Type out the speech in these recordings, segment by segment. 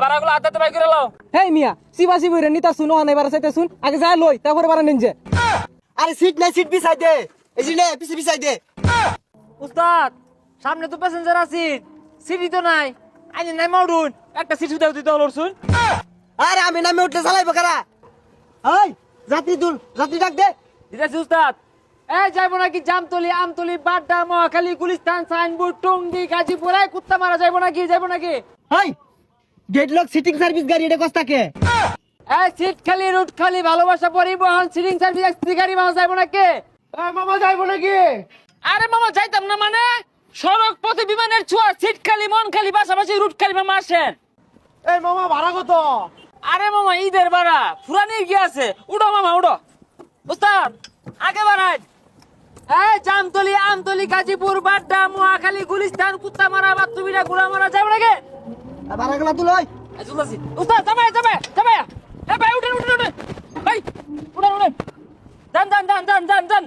বারাগুলো আদাতে by করে লাও। হেই মিয়া সিবাসি বইরে নিতা শুনো আনে বারে চাইতে শুন আগে যা লই তারপরে বারে নিন যে। আরে সিট নাই, সিট বিছাই দে, এই যে নে পিছে বিছাই দে। উস্তাদ সামনে তো প্যাসেঞ্জার আছে, সিটি তো নাই, আইনে নাই মাউডুন একটা সিট দাও দিতে হলো শুন। আরে আমি নামে উঠলে চালাইবো কারা? এই যাত্রী তুল, যাত্রী ডাক দে। দিতেছি উস্তাদ। যাইবো নাকি জামতলি, আমতলি, বাড্ডা, মহাখালী, গুলিস্তান, সাইনবোর্ড, টঙ্গী, গাজীপুর, কুত্তা মারা যাইবো নাকি? এই গেটলক সিটিং সার্ভিস গাড়ি এটা কস্তা কে? সিট খালি, রুট খালি, ভালোবাসা পরিবহন, সিটিং সার্ভিস, এক্সপ্রেস গাড়ি পাওয়া যাইবো নাকি? মামা যাইবো নাকি? আরে মামা যাইতাম না মানে, সড়ক পথে বিমানের ছোঁয়া, সিট খালি, মন খালি, পাশাপাশি রুট খালি, মামা আসেন। এই মামা ভাড়া কত? আরে মামা ঈদের ভাড়া ফুরানির কি আছে, উঠো মামা উঠো। উস্তাদ আগে বাড়াই। জামতলি, আমতলি, গাজীপুর, বাড্ডা, মহাখালী, গুলিস্তান, কুত্তামারা, বাতুবিরা, গোলামারা যাইবো নাকি? ভাড়া গুলা তুল। চলতেছি উস্তাদ, যাবে ভাই উঠেন ভাই, উঠেন যান।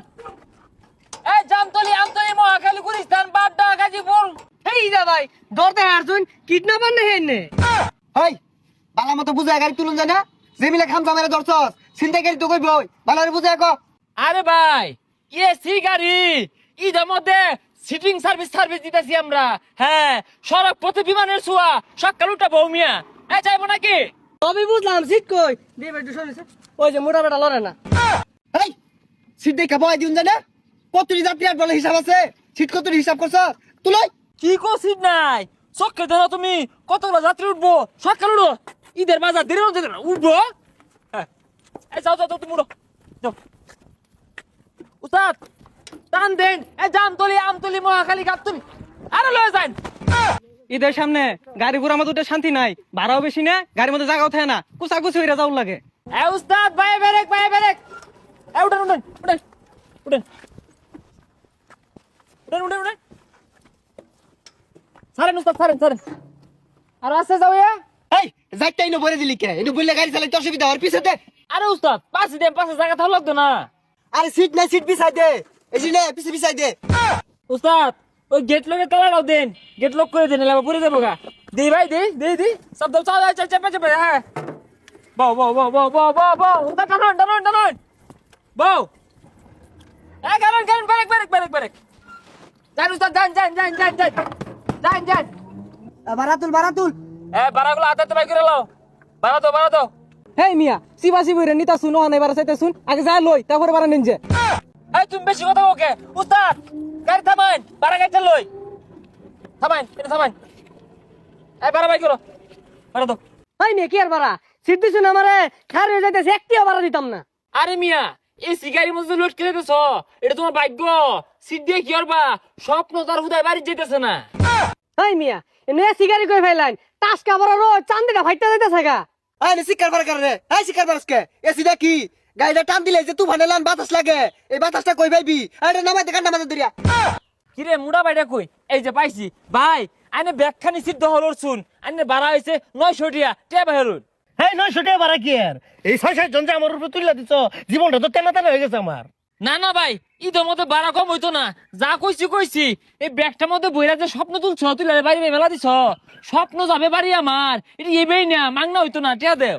জামতলি, আমতলি, মহাখালী, গুলিস্তান, বাড্ডা, গাজীপুর। হেই দা ভাই দরতে হারছুন কিডন্যাপার না হেনে। এই বালা মতো বুঝায় গাড়ি তুলুন যায় না, জেমিলে খামসা মেরে ধরছস, চিন্তা গাড়ি তো কইবই, ভালো বুঝায় কো। আরে ভাই এসি গাড়ি, ঈদের মধ্যে সিটিং সার্ভিস দিতেছি আমরা। হ্যাঁ সড়ক পথে বিমানের ছোঁয়া, সকাল উঠা বৌমিয়া। যাইবো নাকি? তবে বুঝলাম সিট কই দে বেটু শুনেছে ওই যে মোটা বেটা লরে না। এই সিট দেখা বয় দিউন যায় না, কতটি যাত্রী আর বলে হিসাব আছে, সিট কতটি হিসাব করছ তুলই। কি কো সিট নাই? চক্কে ধরো তুমি, কতগুলো যাত্রী উঠবো, সকাল উঠো, ঈদের বাজার দেরি হচ্ছে না, উঠবো। হ্যাঁ যাও তুমি উঠো যাও। উস্তাদ টান দেন, জামতলি, আমতলি, মহাখালী, গাবতলি, আরে লয়ে যান। ঈদের সামনে গাড়ি ঘোড়া মধ্যে শান্তি নাই, ভাড়াও বেশি না, গাড়ির মধ্যে জায়গাও থাকে না, কুচাকুচি হইরা যাও লাগে। উস্তাদ ভাই ব্রেক উঠেন সারেন উস্তাদ, সারেন আর আস্তে যাও। এই যাইতে ইনো বলে দিলি কে? ইনো বললে গাড়ি চালাইতে অসুবিধা হওয়ার পিছতে। আরে উস্তাদ পাশে জায়গা থাকা লাগতো না। আরে সিট নাই, সিট বিছাই দে, এই যে নে পিছে বিছাই দে। উস্তাদ ওই গেট লকের তালাটাও দেন, গেট লক করে দেন, এলাকা পরে যাবো গা। দেই ভাই দেই সব দাও, চাপে হ্যাঁ। বউ উস্তাদ টানুন বউ। গাড়ন ব্রেক যান উস্তাদ, যান। ভাড়া তুল। বারাগুলো আদাতে বাই করে লাও। বাড়া দাও। হেই মিয়া সিবাসি বইরে নিতা শুনো আনে বারে চাইতে শুন আগে যা লই তারপরে বারে নিন যে। তুমি বেশি কথা ওকে উস্তাদ, গাড়ি থামান, বারা গাড়ি চালই থামান। বারা বাই করো, বাড়া দাও। হেই মিয়া কি আর বারা সিট দিছুন আমারে খার হয়ে যাইতেছে একটিও বারা দিতাম না। আরে মিয়া এই সিগারি মধ্যে লোড করে দিতেছ, এটা তোমার ভাগ্য। সিট দিয়ে কি করবা, স্বপ্ন তার হুদায় বাড়ি যেতেছে না। হেই মিয়া এনে সিগারি কই ফাইলাইন টাসকা বড় রো চান্দিটা ফাইটা যাইতেছে গা। এই শিকার বার করে রে, এই শিকার বারসকে এসি দেখি গাড়িটা টান দিলে যে তুফানে লান বাতাস লাগে, এই বাতাসটা কই পাইবি? আরে নামাই দে, কান্না মাথা দরিয়া। কিরে মুড়া বাইটা কই? এই যে পাইছি ভাই, আইনে ব্যাগখানি সিদ্ধ হল শুন, আইনে বাড়া হয়েছে 900 টিয়া টেবা হেরুন। হ্যাঁ 900 টাকা ভাড়া কি আর? এই 6-7 জন যে আমার উপর তুলে দিছ, জীবনটা তো তেনা হয়ে গেছে আমার। না ভাই ঈদের মধ্যে বাড়া কম হইতো না, যা কইছি এই ব্যাগটার মধ্যে বইরা যে স্বপ্ন তুলছ, তুই বাড়ি মেলা দিছ, স্বপ্ন যাবে বাড়ি আমার, এটা এবেই না মাংনা হইতো না, টিয়া দেও।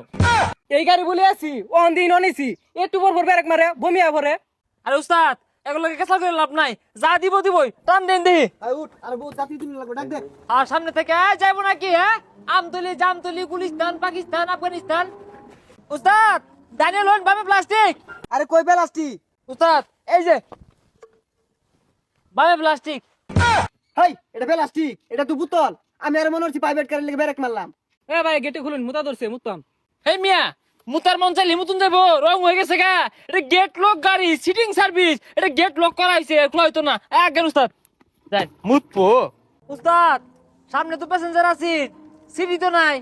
এই গাড়ি বলে আছি ওন দিন অনিছি একটু পর ব্রেক মারে বমিয়া পরে। আরে উস্তাদ এগুলোকে কেসা করে লাভ নাই, যা দিবই টান দেন দেহি। আই উঠ, আরে বহুত জাতি তুমি লাগবে, ডাক দে। আর সামনে থেকে যাইবো নাকি? আমতলি, জামতলি, গুলিস্তান, পাকিস্তান, আফগানিস্তান। উস্তাদ দাঁড়িয়ে লোন ভাবে প্লাস্টিক। আরে কই প্লাস্টিক? উস্তাদ এই যে ভাবে প্লাস্টিক। হেই এটা প্লাস্টিক, এটা তো বোতল। আমি আর মনে হচ্ছে প্রাইভেট কারের লেগে ব্রেক মারলাম। এ ভাই গেটে খুলুন মুতা ধরছে মুতাম। এই মিয়া মুতার মন চাইলে মুতুন দেবো, রং হয়ে গেছে গা। এটা গেট লক গাড়ি, সিটিং সার্ভিস, এটা গেট লক করা হয়েছে, খোলা হইতো না। একজন উস্তাদ যাই মুতপো। উস্তাদ সামনে তো প্যাসেঞ্জার আছে, সিটি তো নাই,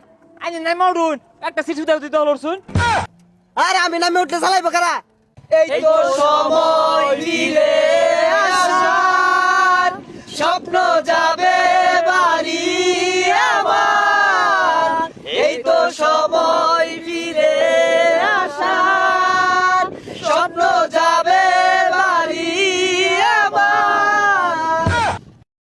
আইনে নাই মাউডুন একটা সিট দাও দিতে হলো শুন। আরে আমি নামে উঠলে চালাইবো কারা? এই তো সময় দিলে আসার, স্বপ্ন যাবে